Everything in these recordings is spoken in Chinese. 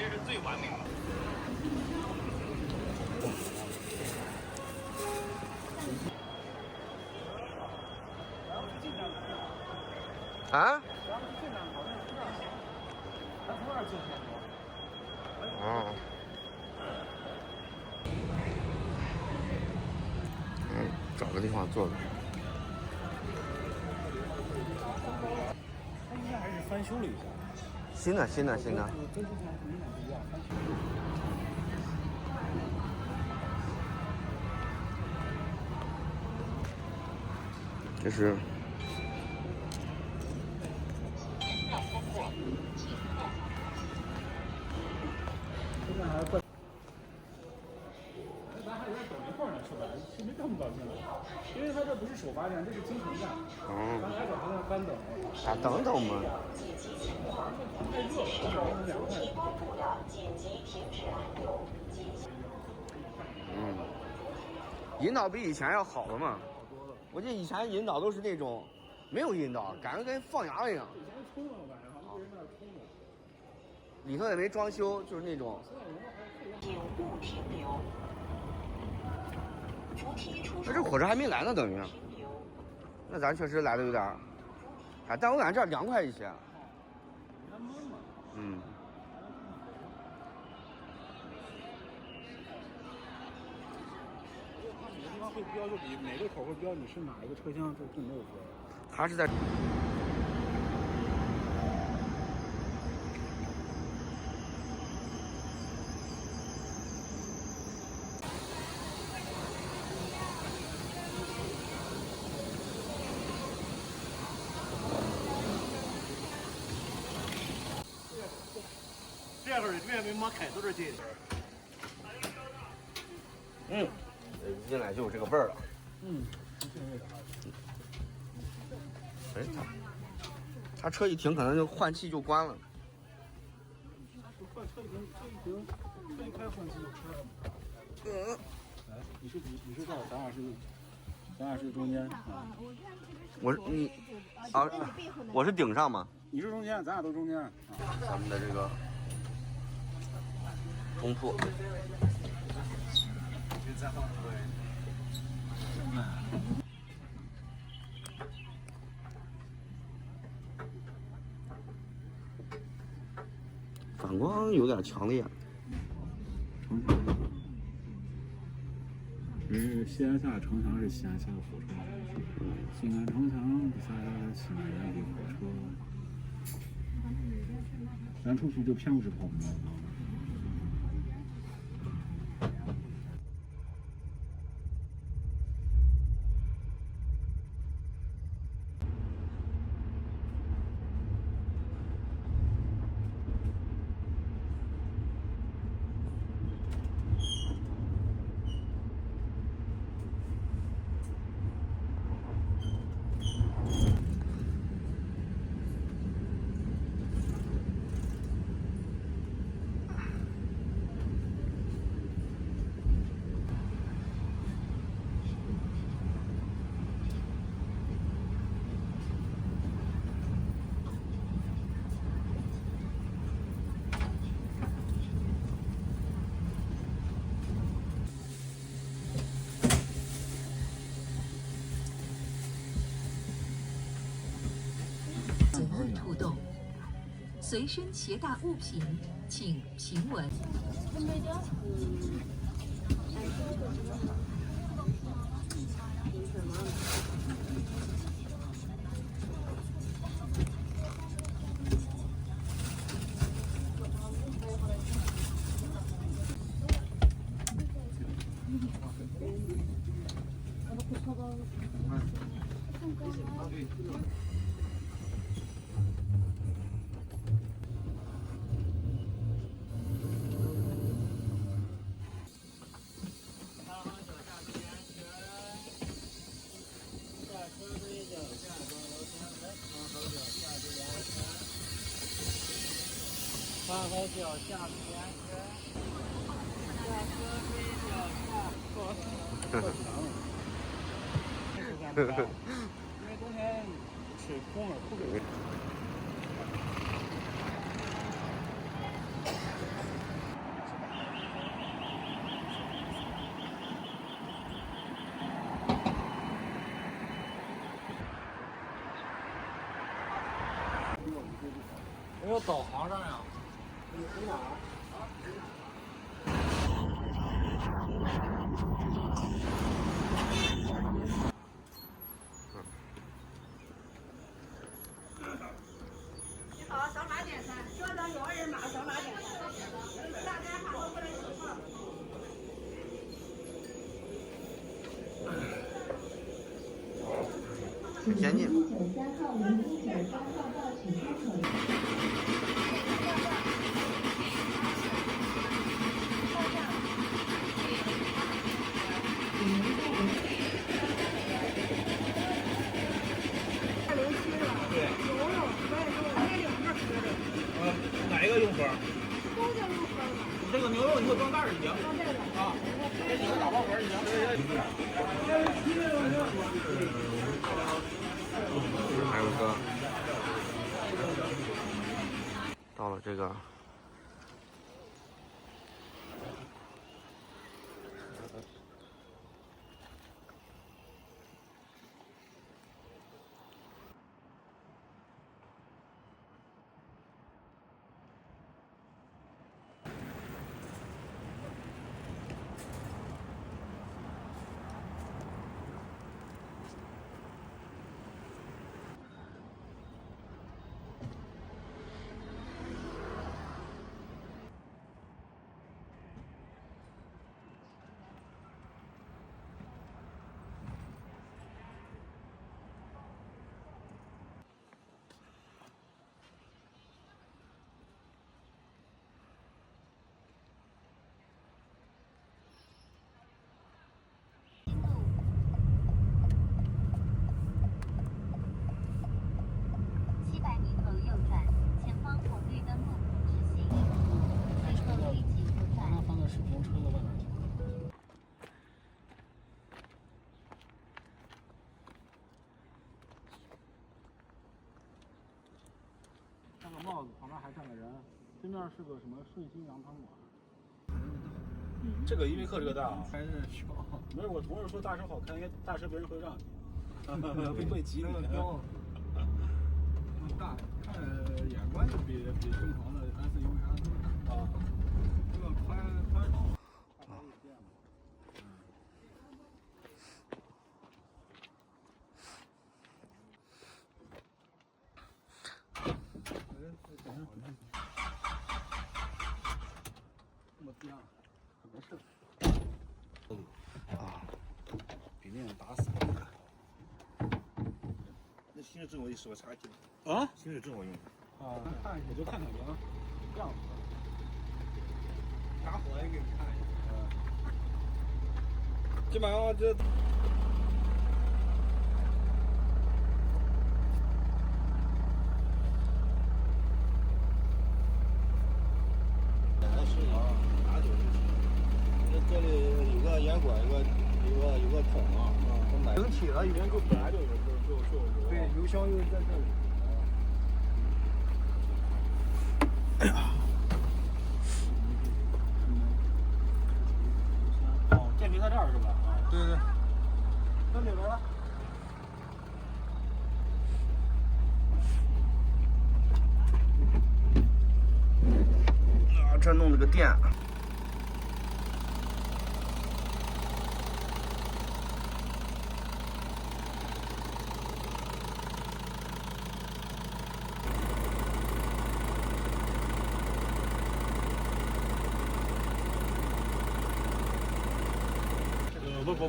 其实是最完美的。啊？哦。找个地方坐着。它应该还是翻修了一下。新的。跟之前明显不一样，翻修。这是。现在还怪。咱还有点等一会儿呢，是吧？是没这么高兴的，因为它这不是首发站，这是京城站。哦。咱来等还在干等。啊，等等嘛。太热了，凉快。引导比以前要好了嘛？我记得以前引导都是那种没有引导，感觉跟放羊一样。以前冲了，我感觉好像一人在那冲着。里头也没装修，就是那种。请勿停留。那这火车还没来呢，等于。那咱确实来的有点，哎，但我感觉这儿凉快一些。嗯。每个地方会标，就比每个口会标你是哪一个车厢，就没有标。它是在。这会儿越没没开都是进。一进来就有这个味儿了。哎，他车一停，可能就换气就关了。车一开换气就开了。来，你是这儿，咱俩是中间啊。我是你啊，我是顶上吗？你是中间，咱俩都中间啊。咱们的这个中铺。反光有点强烈。西安下城墙是西安下的火车，西安城墙底下西安的火车，咱出去就偏不是跑门。土豆，随身携带物品请平稳。放好脚下边去，下车推脚下。因为冬天水空了，不给。没有导航上呀。你好，小马点餐，稍等有二维码，小马点餐。大家好，过来吃饭。很先进。9号009号到取出口。对。牛肉，我也是，我也两个吃的。哪一个用盒？都叫入盒的。这个牛肉你给我装袋儿就行。装这个。啊，这几个打包盒就行。还有个，到了这个。700米后右转，前方红绿灯路口直行，最后立即出站。他放在水平车的外面停。戴个帽子，旁边还站个人，对面是个什么顺心羊汤馆。这个依维柯这个大啊，还是小。没有，我同事说大车好开，因为大车别人会让你，会挤你。大，看眼观就比正常的 SUV 大啊。这个宽敞。这么低啊，没事。啊，比那样打死那行驶证我也是我查去啊！行驶证我用啊，看一下就看看行，这样子。打火也给你看一下。基本上这。拿酒就行。那这里有个烟管，有个桶啊，整体了，已经就本来就有。对，油箱又在这里。哎呀！哦，电瓶在这儿是吧？啊，对对。那里边呢？啊，这弄了个电。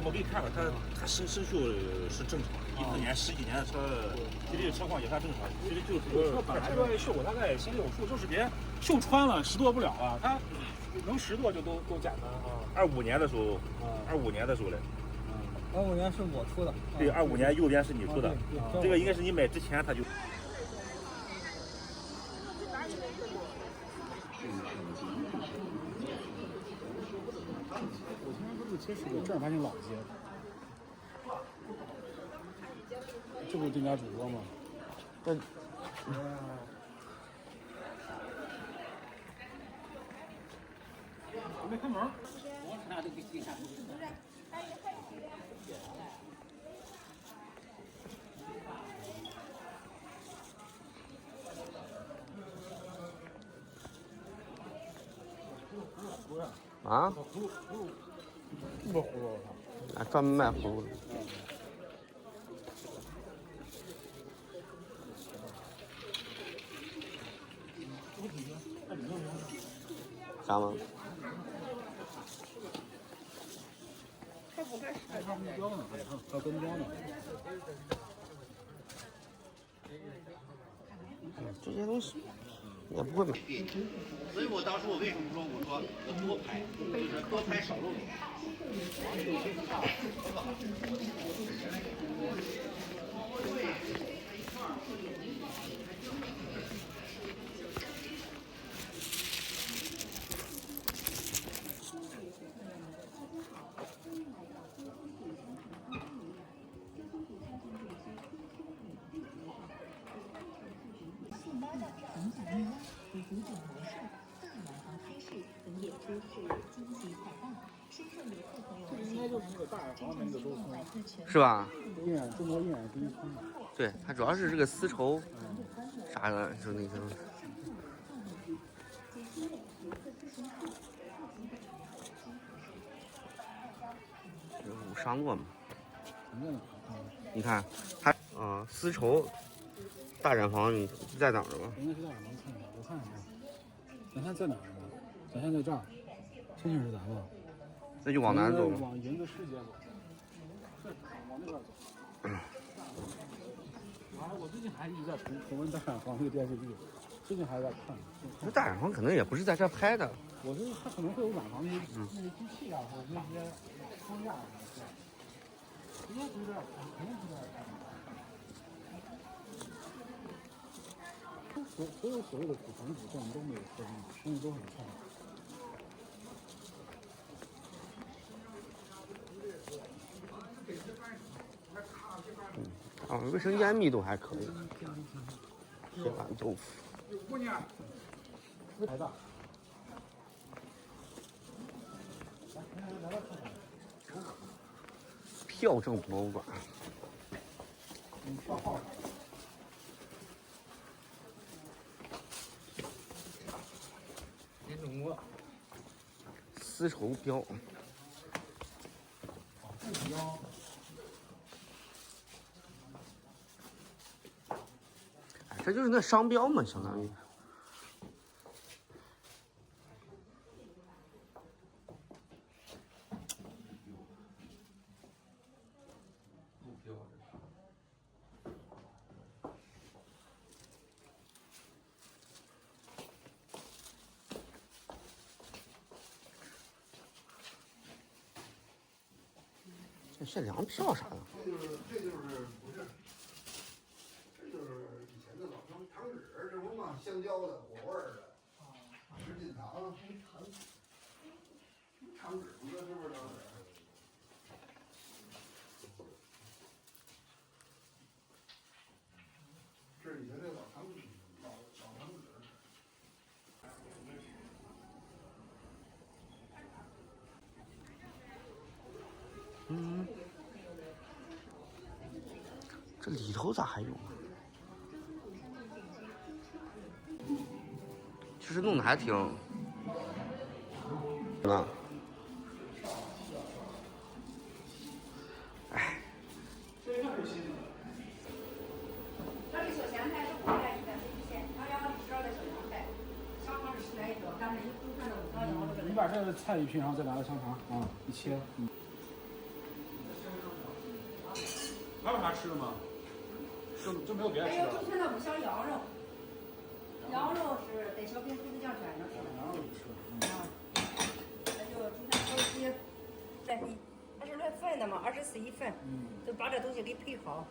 我给你看了，它生锈是正常，14年10几年的车，其实车况也算正常。其实就是车本来就锈，它该先有数，就是别锈穿了，拾掇不了了。它能拾掇就都简单啊。25年的时候，25年的时候嘞。25年是我出的。对，25年右边是你出的，这个应该是你买之前他就。我听说这车是个正儿八经老街，这不是店家主播吗？这，没开门。啊？葫芦，不葫芦啊，专门卖葫芦的。啥吗？还看目标呢，还跟标呢。这些东西也不会买。所以我当时我为什么说我说要多拍，就是多拍少露脸。应该就是那个大耳房那个周村，是吧？中国印染第一村。对，它主要是这个丝绸啥的，就那些东西。有上过吗？你看，它丝绸大染坊，你在哪儿吗？应该是在哪儿？看一下，我看一下。咱现在在哪儿呢？咱现在在这儿，这就是咱吧？那就往南走。往银子世界走。对，往那边走。我最近还一直在重温大染坊那个电视剧，最近还在看。那大染坊可能也不是在这拍的。我觉得它可能会有染坊那些机器啊，或者那些框架啊，应该不是这儿，肯定不是这儿。所有所谓的古城古镇都没有特定，生意都很差。卫生间密度还可以。铁板豆腐。姑娘，台大。票证博物馆。票号。丝绸标。哎，这就是那商标嘛，相当于。限量票啥的。这就是不是？这就是以前的老糖纸，这不嘛，香蕉的、果味儿的，什锦糖，糖纸，你说是不是糖纸？这是以前的老糖纸，老糖纸。这里头咋还有呢？其实弄得还挺……啊，哎。这里小咸菜是5块一个1钱，然后12个小凉菜，香肠是10来一个，但是一部分的5块2个。你把这个菜一拼，然后再拿个香肠啊，一切。还有啥吃的吗？就没有别的吃的了。还有就那5香羊肉，羊肉是得小饼胡子酱卷着。羊肉也吃。还有猪菜烧鸡，它是论份的嘛，24一份，就把这东西给配好。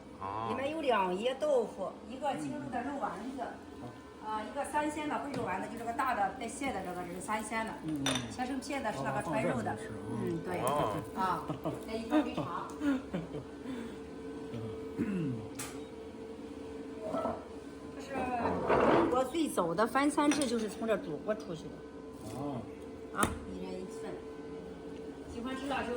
里面有2叶豆腐，一个精肉的肉丸子，一个3鲜的烩肉丸子，就这个大的带馅的这个是3鲜的，切成片的是那个川肉的，对，再一个杯茶。这是中国最早的饭餐制，就是从这祖国出去的。1人1份。喜欢吃辣椒？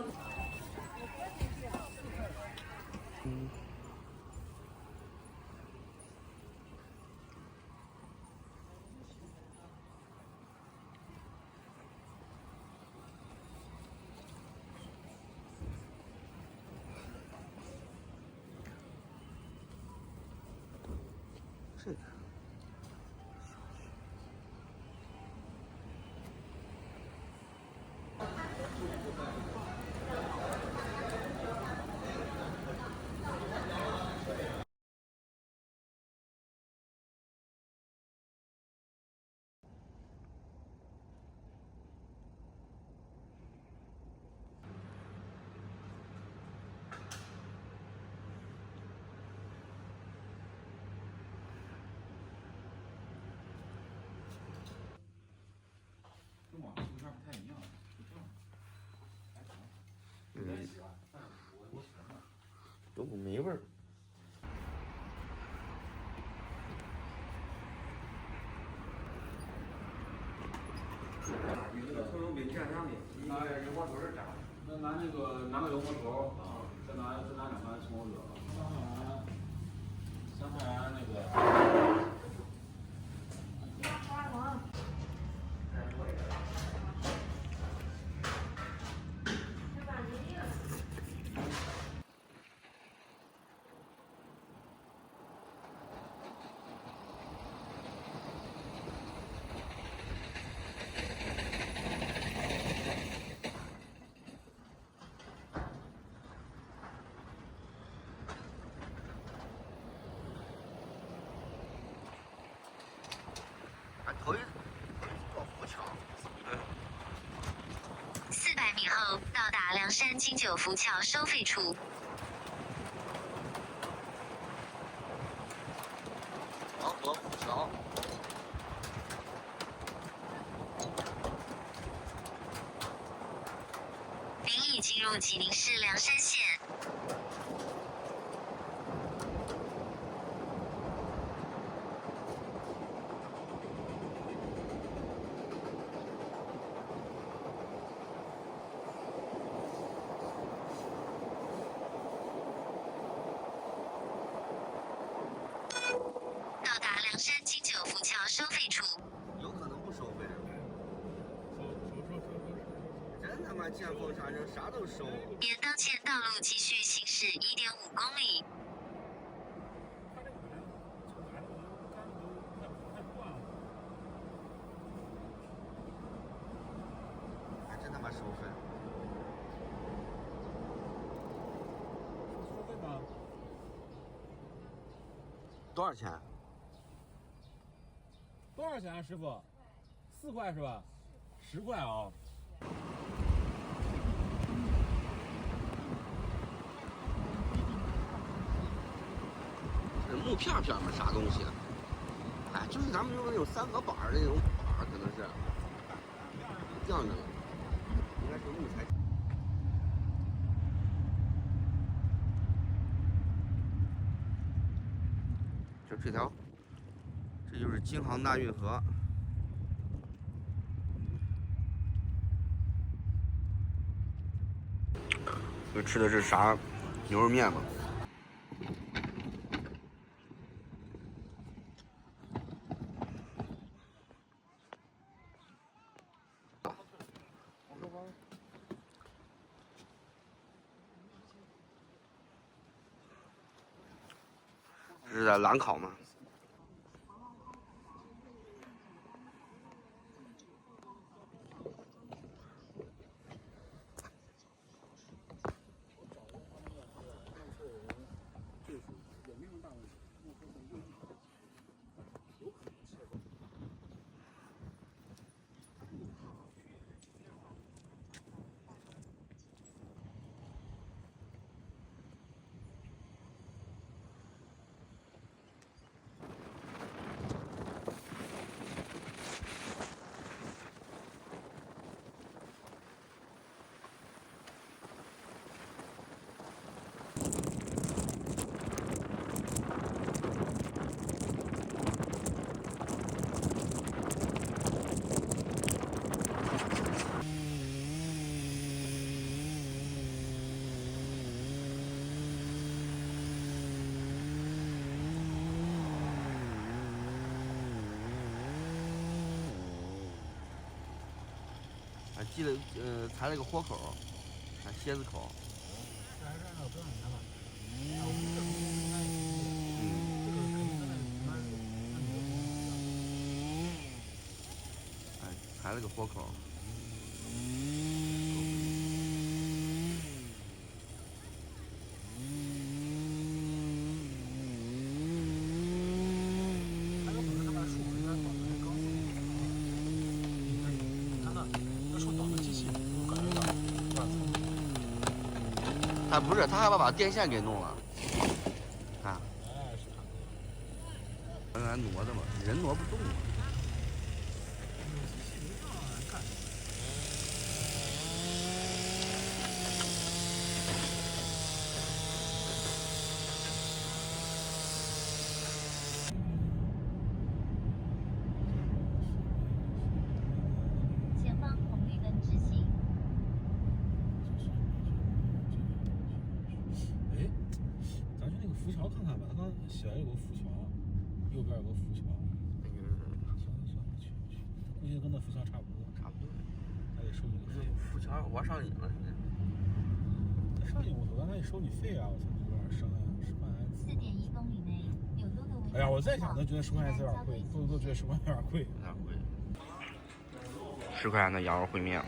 这个。跟网上图片不太一样，就这样。还行。都没味儿。拿那个拿个油馍头啊，再拿2盘葱油惹。香菜园那个。头一过浮桥。400米后到达凉山金九浮桥收费处。黄河浮桥。您已进入济宁市凉山县。到达凉山金九浮桥收费处。有可能不收费。真他妈见缝插针，啥都收。沿当前道路继续行驶1.5公里。还真他妈收费。收费吗？多少钱？多少钱啊，师傅？4块是吧？10块啊。这木片片吗？啥东西？哎，就是咱们用那种3合板那种板，可能是这样的，应该是木材。就这条，这就是京杭大运河。这吃的是啥？牛肉面吗？这是在兰考吗？系了裁了个豁口，蝎子口。了个火口。他不是，他还把电线给弄了。看，原来挪的嘛，人挪不动嘛。前方红绿灯直行。哎，咱去那个浮桥看看吧，他刚写了有个浮桥，右边有个浮桥。算了，去，估计跟那浮桥差不多。差不多。还得收你个费。浮桥玩上瘾了，现在。上瘾我操，那得收你费啊！我操，有点伤啊，10块钱。4.1公里内有多个哎呀，我再想都觉得10块钱有点贵，都觉得10块钱有点贵，有点贵。10块钱的羊肉烩面。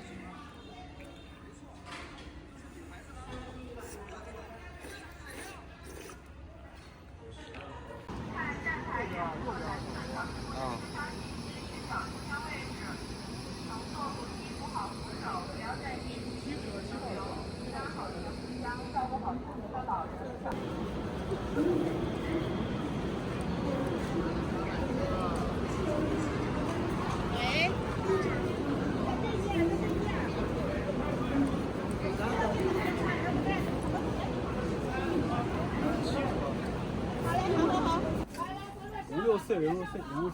5、6、4人肉碎，5、